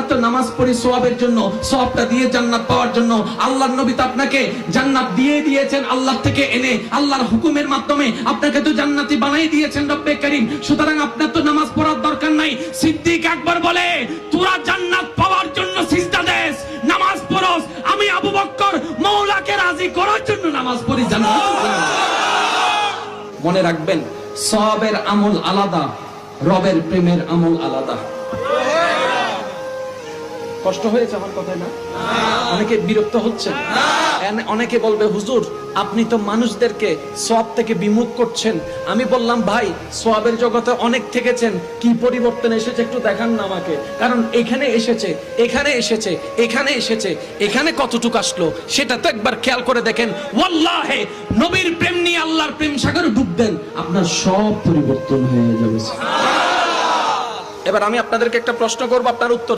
তো নামাজ পড়ি সওয়াবের জন্য, সওয়াবটা দিয়ে জান্নাত পাওয়ার জন্য। আল্লাহর নবী তো আপনাকে জান্নাত দিয়ে দিয়েছেন আল্লাহ থেকে এনে, আল্লাহর হুকুমের মাধ্যমে আপনাকে তো জান্নাতি বানাই দিয়েছেন রব্বে কারীম। সুতরাং আপনার তো নামাজ পড়ার দরকার নাই। সিদ্দিক আকবর বলে, তোরা জান্নাত পাওয়ার জন্য সিজদা দেস, নামাজ পড়স, আমি আবু বকর মওলাকে রাজি করার জন্য নামাজ পড়ি জান্নাত। মনে রাখবেন, সওয়াবের আমল আলাদা, রবের প্রেমের আমল আলাদা। কষ্ট হয়েছে আমার কথায় না? অনেকে বিরক্ত হচ্ছেন, অনেকে বলবে হুজুর আপনি তো মানুষদেরকে সওয়াব থেকে বিমুখ করছেন। আমি বললাম ভাই, সওয়াবের জগতে অনেক থেকেছেন, কি পরিবর্তন এসেছে একটু দেখান না আমাকে। কারণ এখানে এসেছে, এখানে এসেছে, এখানে এসেছে, এখানে কতটুকু আসলো সেটা তো একবার খেয়াল করে দেখেন। ওয়াল্লাহি নবীর প্রেম নিয়ে আল্লাহর প্রেম সাগরে ডুব দেন, আপনার সব পরিবর্তন হয়ে যাবে। এবার আমি আপনাদেরকে একটা প্রশ্ন করবো, আপনার উত্তর